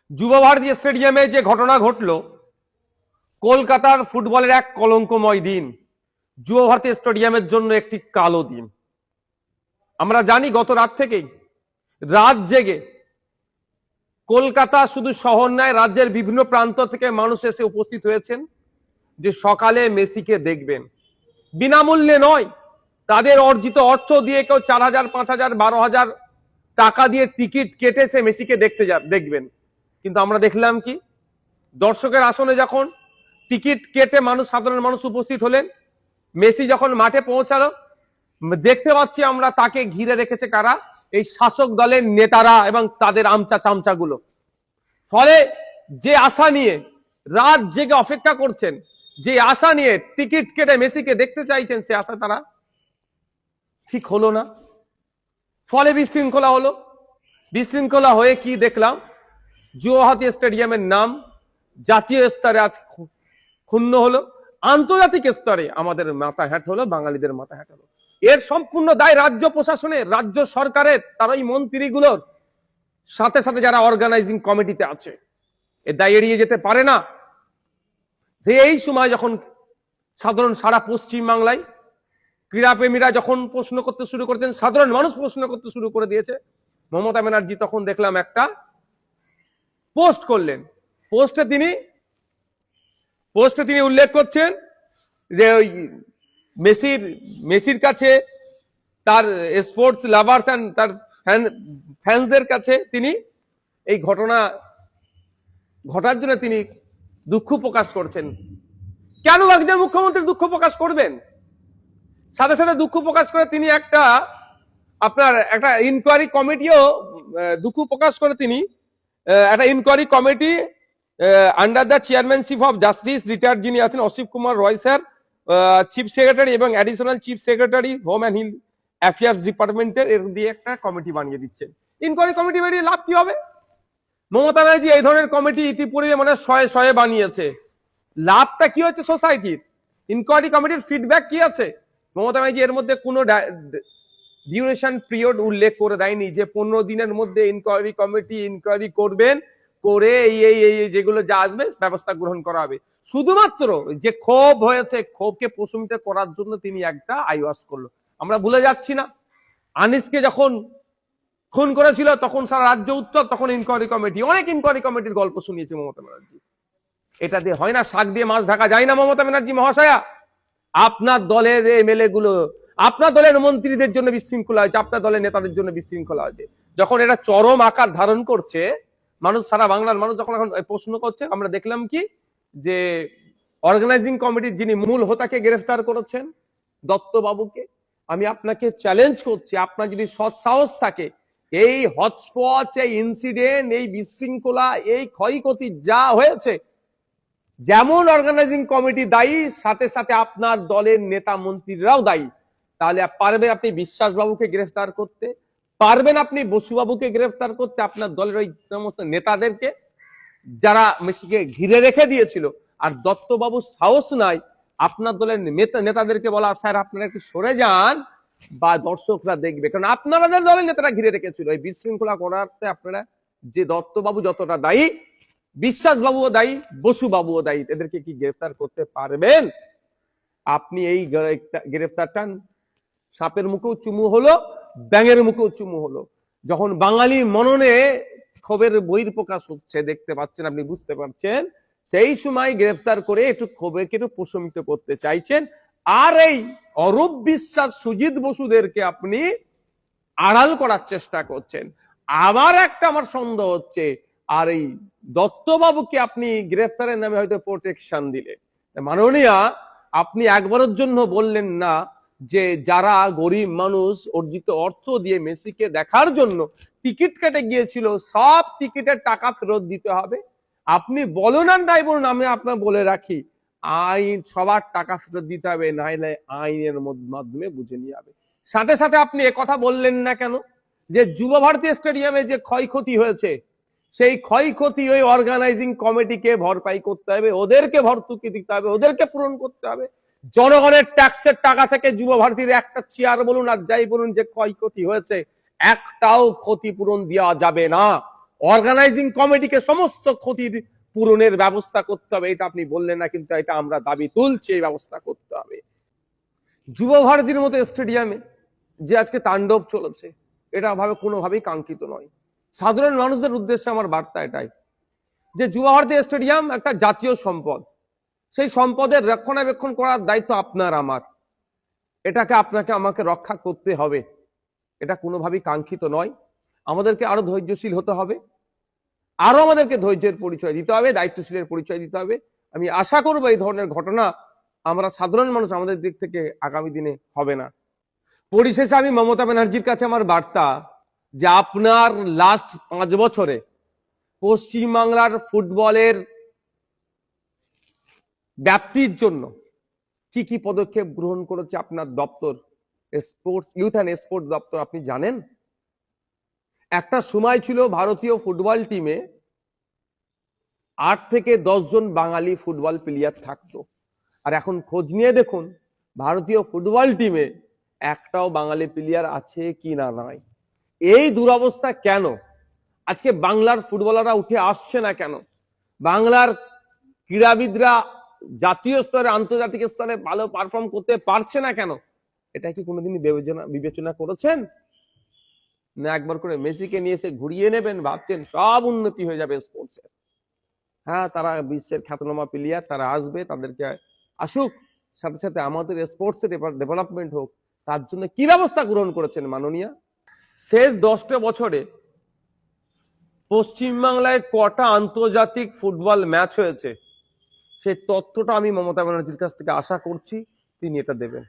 যুব ভারতী স্টেডিয়ামে যে ঘটনা ঘটল, কলকাতার ফুটবলের এক কলঙ্কময় দিন, যুব ভারতী স্টেডিয়ামের জন্য একটি কালো দিন। আমরা জানি গত রাত থেকেই রাত জেগে কলকাতা শুধু শহর নয়, রাজ্যের বিভিন্ন প্রান্ত থেকে মানুষ এসে উপস্থিত হয়েছেন যে সকালে মেসিকে দেখবেন। বিনামূল্যে নয়, তাদের অর্জিত অর্থ দিয়ে কেউ 4,000, 5,000, 12,000 টাকা দিয়ে টিকিট কেটে সে মেসিকে দেখবেন। কিন্তু আমরা দেখলাম কি, দর্শকের আসনে যখন টিকিট কেটে সাধারণ মানুষ উপস্থিত হলেন, মেসি যখন মাঠে পৌঁছালো, দেখতে পাচ্ছি আমরা তাকে ঘিরে রেখেছে কারা? এই শাসক দলের নেতারা এবং তাদের আমচা চামচাগুলো। ফলে যে আশা নিয়ে রাত জেগে অপেক্ষা করছেন, যে আশা নিয়ে টিকিট কেটে মেসিকে দেখতে চাইছেন, সে আশা তারা ঠিক হলো না। ফলে বিশৃঙ্খলা হলো। বিশৃঙ্খলা হয়ে কি দেখলাম? যুব ভারতী স্টেডিয়ামের নাম জাতীয় স্তরে আজ ক্ষুণ্ণ হলো, আন্তর্জাতিক স্তরে আমাদের মাথা হ্যাট হলো, বাঙালিদের মাথা হ্যাট হলো। এর সম্পূর্ণ দায় রাজ্য প্রশাসনের, রাজ্য সরকারের, তার ওই মন্ত্রীগুলোর, সাথে সাথে যারা অর্গানাইজিং কমিটিতে আছে। এর দায় এড়িয়ে যেতে পারে না। যে এই সময় যখন সাধারণ সারা পশ্চিম বাংলায় ক্রীড়াপ্রেমীরা যখন প্রশ্ন করতে শুরু করেছেন, সাধারণ মানুষ প্রশ্ন করতে শুরু করে দিয়েছে, মমতা ব্যানার্জি তখন দেখলাম একটা পোস্ট করলেন। পোস্টে তিনি উল্লেখ করছেন যে ওই মেসির কাছে, তার স্পোর্টস লাভার্স এন্ড তার ফ্যান্সদের কাছে তিনি এই ঘটনা ঘটার জন্য তিনি দুঃখ প্রকাশ করছেন। কেন একজন মুখ্যমন্ত্রী দুঃখ প্রকাশ করবেন? সাথে সাথে দুঃখ প্রকাশ করে তিনি একটা ইনকোয়ারি কমিটিও দুঃখ প্রকাশ করে তিনি একটা inquiry committee under the chairmanship of justice retired যিনি আছেন Asit Kumar Roy sir, chief secretary এবং additional chief secretary home and hill affairs ডিপার্টমেন্টের, এর দিয়ে একটা কমিটি বানিয়ে দিচ্ছেন। ইনকোয়ারি কমিটি বানিয়ে লাভ কি হবে? মমতা ব্যানার্জি এই ধরনের কমিটি ইতিপূর্বে শয়ে বানিয়েছে। লাভটা কি হচ্ছে সোসাইটির? ইনকোয়ারি কমিটির ফিডব্যাক কি আছে? মমতা ব্যানার্জি এর মধ্যে কোনো ডিউরেশন পিরিয়ড উল্লেখ করে দেয়নি যে 15 দিনের মধ্যে ইনকোয়ারি কমিটি ইনকোয়ারি করবেন, করে এই যেগুলো যা আসবে ব্যবস্থা গ্রহণ করা হবে। শুধুমাত্র যে ক্ষোভ হয়েছে, ক্ষোভকে প্রশমিত করার জন্য তিনি একটা আইওয়াস করলো। আমরা ভুলে যাচ্ছি না, আনিসকে যখন খুন করেছিল তখন সারা রাজ্য উত্তর, তখন ইনকোয়ারি কমিটি, অনেক ইনকোয়ারি কমিটির গল্প শুনিয়েছে মমতা ব্যানার্জি। এটা দিয়ে হয় না, শাক দিয়ে মাছ ঢাকা যায় না মমতা ব্যানার্জি মহাশয়া। আপনার দলের এমএলএ গুলো, আপনার দলের মন্ত্রীদের জন্য বিশৃঙ্খলা হয়েছে, আপনার দলের নেতাদের জন্য বিশৃঙ্খলা হয়েছে। যখন এটা চরম আকার ধারণ করছে, মানুষ, সারা বাংলার মানুষ যখন এখন প্রশ্ন করছে, আমরা দেখলাম কি যে অর্গানাইজিং কমিটির যিনি মূল হোতাকে গ্রেফতার করেছেন, দত্তবাবুকে। আমি আপনাকে চ্যালেঞ্জ করছি, আপনার যদি সৎ সাহস থাকে, এই হটস্পট, এই ইনসিডেন্ট, এই বিশৃঙ্খলা, এই ক্ষয়ক্ষতি যা হয়েছে, যেমন অর্গানাইজিং কমিটি দায়ী, সাথে সাথে আপনার দলের নেতা মন্ত্রীরাও দায়ী। তাহলে পারবেন আপনি বিশ্বাস বাবুকে গ্রেফতার করতে? পারবেন আপনি বসুবাবুকে গ্রেফতার করতে? আপনার দলের ওই সমস্ত নেতাদেরকে যারা মেসিকে ঘিরে রেখে দিয়েছিল। আর দত্তবাবুর সাহস নাই আপনার দলের নেতাদেরকে বলা, স্যার আপনারা একটু সরে যান বা দর্শকরা দেখবে। কারণ আপনাদের দলের নেতারা ঘিরে রেখেছিল এই বিশৃঙ্খলা করাতে। আপনারা, যে দত্তবাবু যতটা দায়ী, বিশ্বাস বাবুও দায়ী, বসু বাবুও দায়ী। এদেরকে কি গ্রেফতার করতে পারবেন? আপনি এই গ্রেফতারটা সাপের মুখেও চুমু হলো, ব্যাঙের মুখেও চুমু হলো। যখন বাঙালি মননে ক্ষোভের বহিঃপ্রকাশ হচ্ছে, দেখতে পাচ্ছেন, আপনি বুঝতে পারছেন, সেই সময় গ্রেফতার করে একটু ক্ষোভকে একটু প্রশমিত করতে চাইছেন। আর এই অরূপ বিশ্বাস, সুজিত বসুদেরকে আপনি আড়াল করার চেষ্টা করছেন। আবার একটা আমার সন্দেহ হচ্ছে, আর এই দত্তবাবুকে আপনি গ্রেফতারের নামে হয়তো প্রোটেকশন দিলেন। মাননীয়া, আপনি একবারের জন্য বললেন না যে যারা গরিব মানুষ অর্জিত অর্থ দিয়ে মেসিকে দেখার জন্য টিকিট কেটে গিয়েছিল, সব টিকিটের টাকা ফেরত দিতে হবে? আপনি বলুন আর নাই বলুন, আমি আপনার বলে রাখি, আইন সবার টাকা ফেরত দিতে হবে, নাইলে আইনের মাধ্যমে বুঝে নিয়ে যাবে। সাথে সাথে আপনি কথা বললেন না কেন যে যুব ভারতী স্টেডিয়ামে যে ক্ষয়ক্ষতি হয়েছে, সেই ক্ষয়ক্ষতি ওই অর্গানাইজিং কমিটিকে ভরপাই করতে হবে, ওদেরকে ভর্তুকি দিতে হবে, ওদেরকে পূরণ করতে হবে। জনগণের ট্যাক্সের টাকা থেকে যুব ভারতীর একটা চেয়ার বলুন আর যাই বলুন যে ক্ষয়ক্ষতি হয়েছে, একটাও ক্ষতিপূরণ দেওয়া যাবে না। অর্গানাইজিং কমিটিকে সমস্ত ক্ষতির পূরণের ব্যবস্থা করতে হবে। এটা আপনি বললেন না, কিন্তু এটা আমরা দাবি তুলছি, এই ব্যবস্থা করতে হবে। যুব ভারতীর মতো স্টেডিয়ামে যে আজকে তাণ্ডব চলেছে, এটা ভাবে কোনোভাবেই কাঙ্ক্ষিত নয়। সাধারণ মানুষদের উদ্দেশ্যে আমার বার্তা এটাই যে যুব ভারতী স্টেডিয়াম একটা জাতীয় সম্পদ, সেই সম্পদের রক্ষণাবেক্ষণ করার দায়িত্ব আপনার আমার, এটাকে আপনাকে আমাকে রক্ষা করতে হবে। এটা কোনোভাবেই কাঙ্ক্ষিত নয়। আমাদেরকে আরো ধৈর্যশীল হতে হবে, আরো আমাদেরকে ধৈর্যের পরিচয় দিতে হবে, দায়িত্বশীলের পরিচয় দিতে হবে। আমি আশা করবো এই ধরনের ঘটনা আমরা সাধারণ মানুষ আমাদের দিক থেকে আগামী দিনে হবে না। পরিশেষে আমি মমতা ব্যানার্জির কাছে আমার বার্তা যে আপনার লাস্ট 5 বছরে পশ্চিমবাংলার ফুটবলের ব্যাপ্তির জন্য কি কি পদক্ষেপ গ্রহণ করেছে আপনার দপ্তর, স্পোর্টস ইউথ অ্যান্ড স্পোর্টস দপ্তর, আপনি জানেন? একটা সময় ছিল ভারতীয় ফুটবল টিমে 8 থেকে 10 জন বাঙালি ফুটবল প্লেয়ার থাকতো, আর এখন খোঁজ নিয়ে দেখুন ভারতীয় ফুটবল টিমে একটাও বাঙালি প্লেয়ার আছে কি না নাই। এই দুরবস্থা কেন? আজকে বাংলার ফুটবলাররা উঠে আসছে না কেন? বাংলার ক্রীড়াবিদরা জাতীয় স্তরে আন্তর্জাতিক স্তরে ভালো পারফর্ম করতে পারছে না কেন? এটা কি কোনোদিন বিবেচনা করেছেন? না একবার করে মেসিকে নিয়ে এসে ঘুরিয়ে নেবেন, ভাবছেন সব উন্নতি হয়ে যাবে স্পোর্টসের? হ্যাঁ, তারা বিশ্বের খ্যাতনামা প্লেয়ার, তারা আসবে, তাদেরকে আসুক, সাথে সাথে আমাদের স্পোর্টসের ডেভেলপমেন্ট হোক। তার জন্য কি ব্যবস্থা গ্রহণ করেছেন মাননীয়া? শেষ 10টা বছরে পশ্চিমবাংলায় কটা আন্তর্জাতিক ফুটবল ম্যাচ হয়েছে সেই তথ্যটা আমি মমতা ব্যানার্জির কাছ থেকে আশা করছি তিনি এটা দেবেন।